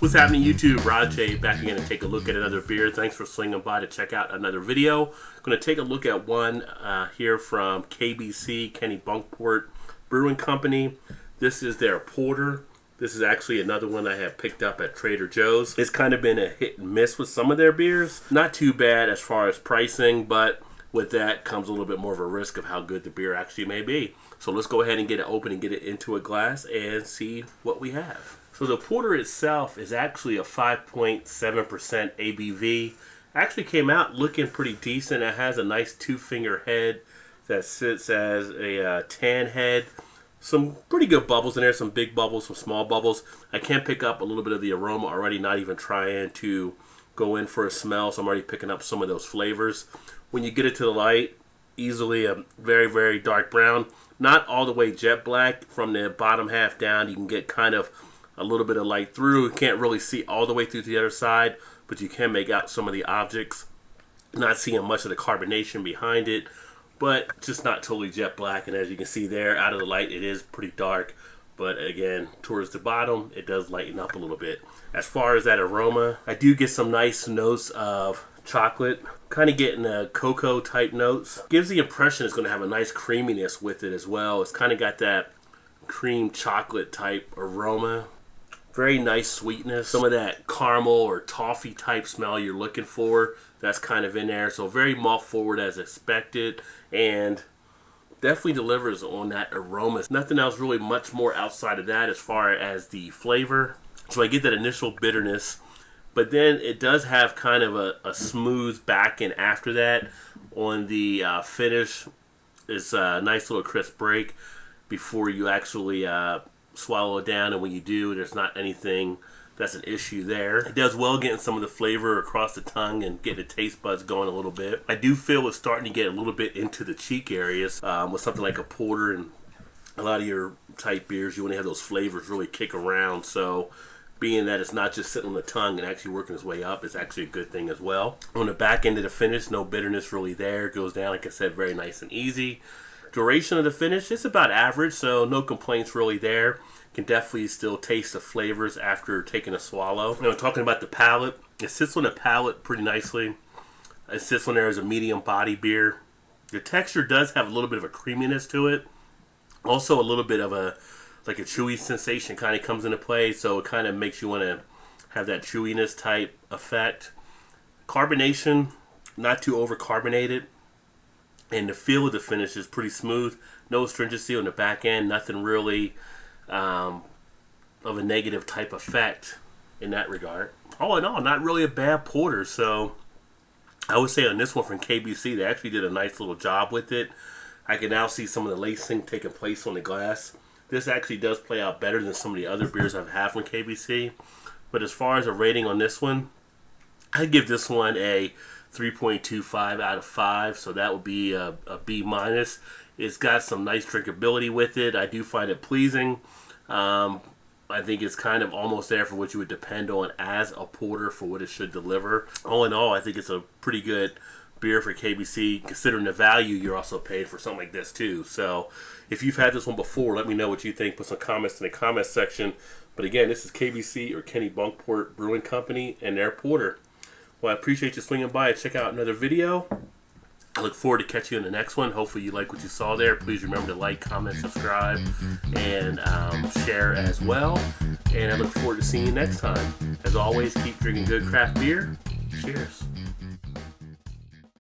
What's happening, YouTube? Rod J back again to take a look at another beer. Thanks for swinging by to check out another video. I'm going to take a look at one here from KBC, Kennebunkport Brewing Company. This is their porter. This is actually another one I have picked up at Trader Joe's. It's kind of been a hit and miss with some of their beers. Not too bad as far as pricing, but with that comes a little bit more of a risk of how good the beer actually may be. So let's go ahead and get it open and get it into a glass and see what we have. So the porter itself is actually a 5.7% ABV. Actually came out looking pretty decent. It has a nice two-finger head that sits as a tan head. Some pretty good bubbles in there, some big bubbles, some small bubbles. I can pick up a little bit of the aroma already, not even trying to go in for a smell, so I'm already picking up some of those flavors. When you get it to the light, easily a very, very dark brown. Not all the way jet black. From the bottom half down, you can get kind of a little bit of light through. You can't really see all the way through to the other side, but you can make out some of the objects. Not seeing much of the carbonation behind it, but just not totally jet black. And as you can see there, out of the light, it is pretty dark. But again, towards the bottom, it does lighten up a little bit. As far as that aroma, I do get some nice notes of chocolate. Kind of getting a cocoa type notes. Gives the impression it's going to have a nice creaminess with it as well. It's kind of got that cream chocolate type aroma. Very nice sweetness. Some of that caramel or toffee type smell you're looking for, that's kind of in there. So very malt forward as expected, and definitely delivers on that aroma. Nothing else really much more outside of that as far as the flavor. So I get that initial bitterness, but then it does have kind of a smooth back end after that. On the finish, it's a nice little crisp break before you actually swallow it down, and when you do, there's not anything that's an issue there. It does well getting some of the flavor across the tongue and get the taste buds going a little bit. I do feel it's starting to get a little bit into the cheek areas with something like a porter and a lot of your type beers. You want to have those flavors really kick around, so being that it's not just sitting on the tongue and actually working its way up is actually a good thing as well. On the back end of the finish, no bitterness really there. It goes down, like I said, very nice and easy. Duration of the finish, it's about average, so no complaints really there. Can definitely still taste the flavors after taking a swallow. You know, talking about the palate, it sits on the palate pretty nicely. It sits on there as a medium body beer. The texture does have a little bit of a creaminess to it. Also a little bit of a chewy sensation kind of comes into play, so it kind of makes you want to have that chewiness type effect. Carbonation, not too over carbonated. And the feel of the finish is pretty smooth. No astringency on the back end. Nothing really of a negative type effect in that regard. All in all, not really a bad porter. So I would say on this one from KBC, they actually did a nice little job with it. I can now see some of the lacing taking place on the glass. This actually does play out better than some of the other beers I've had from KBC. But as far as a rating on this one, I'd give this one a 3.25 out of 5, so that would be a B-. It's got some nice drinkability with it. I do find it pleasing. I think it's kind of almost there for what you would depend on as a porter for what it should deliver. All in all, I think it's a pretty good beer for KBC, considering the value you're also paid for something like this too. So if you've had this one before, let me know what you think. Put some comments in the comments section. But again, this is KBC or Kennebunkport Brewing Company and their porter. Well, I appreciate you swinging by and check out another video. I look forward to catching you in the next one. Hopefully you like what you saw there. Please remember to like, comment, subscribe, and share as well. And I look forward to seeing you next time. As always, keep drinking good craft beer. Cheers.